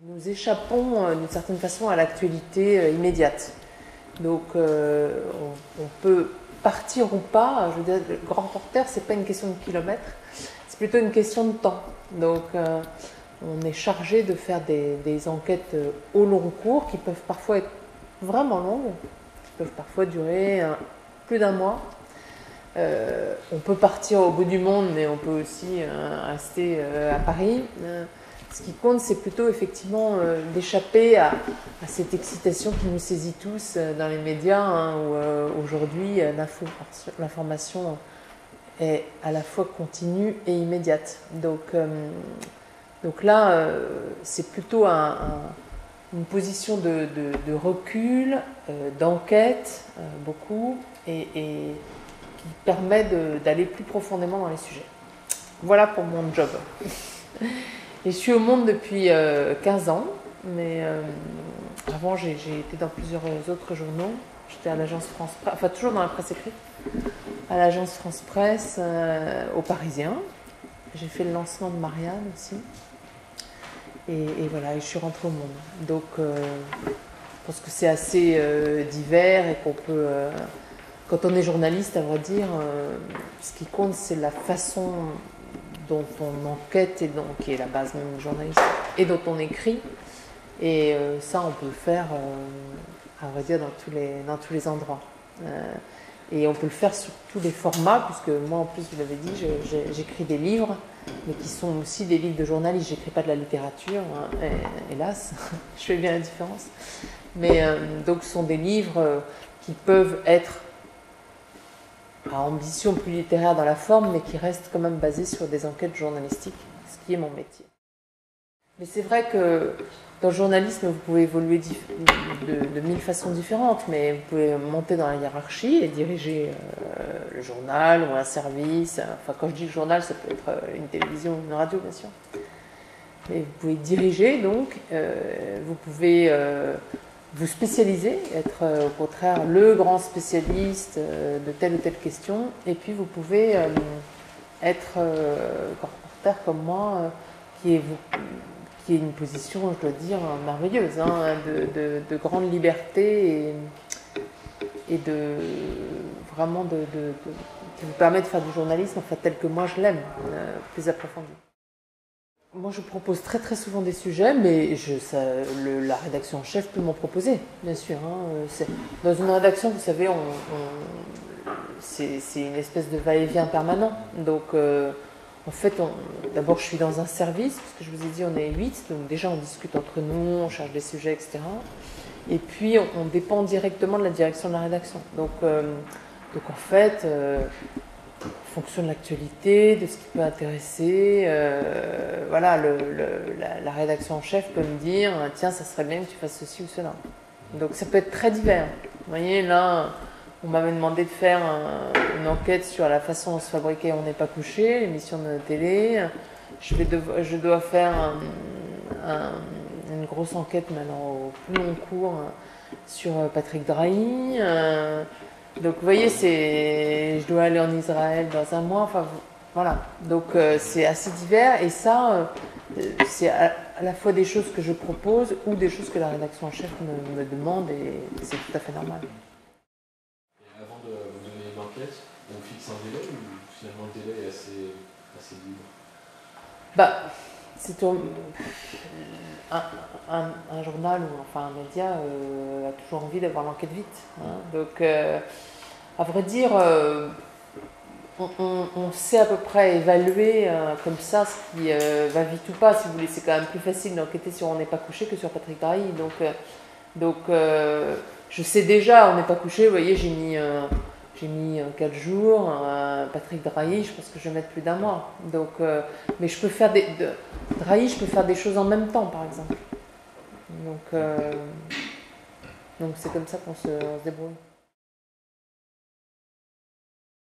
Nous échappons d'une certaine façon à l'actualité immédiate. Donc on peut partir ou pas. Je veux dire, le grand reporter, c'est pas une question de kilomètres, c'est plutôt une question de temps. Donc on est chargé de faire des enquêtes au long cours qui peuvent parfois être vraiment longues, qui peuvent parfois durer plus d'un mois. On peut partir au bout du monde, mais on peut aussi rester à Paris. Ce qui compte, c'est plutôt effectivement d'échapper à cette excitation qui nous saisit tous dans les médias, où aujourd'hui l'information est à la fois continue et immédiate. Donc là, c'est plutôt une position de recul, d'enquête, beaucoup, et qui permet d'aller plus profondément dans les sujets. Voilà pour mon job. Et je suis au Monde depuis 15 ans, mais avant j'ai été dans plusieurs autres journaux. J'étais à l'agence France Presse, enfin toujours dans la presse écrite, à l'agence France Presse, au Parisien. J'ai fait le lancement de Marianne aussi. Et voilà, et je suis rentrée au Monde. Donc je pense que c'est assez divers et qu'on peut... quand on est journaliste, à vrai dire, ce qui compte, c'est la façon dont on enquête, et qui est la base même du journalisme, et dont on écrit. Et ça, on peut le faire, à vrai dire, dans tous les endroits. Et on peut le faire sur tous les formats, puisque moi, en plus, vous l'avez dit, j'écris des livres, mais qui sont aussi des livres de journalistes. J'écris pas de la littérature, hein, hélas, je fais bien la différence. Mais donc, ce sont des livres qui peuvent être à ambition plus littéraire dans la forme, mais qui reste quand même basé sur des enquêtes journalistiques, ce qui est mon métier. Mais c'est vrai que dans le journalisme, vous pouvez évoluer de mille façons différentes, mais vous pouvez monter dans la hiérarchie et diriger le journal ou un service. Enfin, quand je dis le journal, ça peut être une télévision ou une radio, bien sûr. Mais vous pouvez diriger, donc, vous pouvez... vous spécialiser, être au contraire le grand spécialiste de telle ou telle question, et puis vous pouvez être reporter comme moi, qui est une position, je dois dire, merveilleuse, hein, de grande liberté et de vraiment qui vous permet de faire du journalisme, en fait, tel que moi je l'aime, plus approfondi. Moi, je propose très très souvent des sujets, mais la rédaction en chef peut m'en proposer, bien sûr. Hein. Dans une rédaction, vous savez, c'est une espèce de va-et-vient permanent. Donc, en fait, d'abord, je suis dans un service, parce que je vous ai dit, on est 8, donc déjà, on discute entre nous, on cherche des sujets, etc. Et puis, on dépend directement de la direction de la rédaction. Donc en fait... en fonction de l'actualité, de ce qui peut intéresser, voilà, la rédaction en chef peut me dire tiens, ça serait bien que tu fasses ceci ou cela. Donc ça peut être très divers. Vous voyez, là, on m'avait demandé de faire une enquête sur la façon dont se fabriquait On n'est pas couché, l'émission de télé. Je dois faire une grosse enquête maintenant au plus long cours sur Patrick Drahi. Donc vous voyez, je dois aller en Israël dans un mois, enfin voilà. Donc c'est assez divers, et ça, c'est à la fois des choses que je propose ou des choses que la rédaction en chef me demande, et c'est tout à fait normal. Et avant de vous donner une enquête, on fixe un délai, ou finalement le délai est assez libre? C'est un journal ou enfin un média a toujours envie d'avoir l'enquête vite. Hein. Donc, à vrai dire, on sait à peu près évaluer comme ça ce qui va vite ou pas. Si vous voulez, c'est quand même plus facile d'enquêter sur On n'est pas couché que sur Patrick Drahi. Donc, je sais déjà, On n'est pas couché. Vous voyez, j'ai mis 4 jours. Patrick Drahi, je pense que je vais mettre plus d'un mois. Donc, mais je peux faire Drahi, je peux faire des choses en même temps, par exemple. Donc c'est comme ça qu'on se débrouille.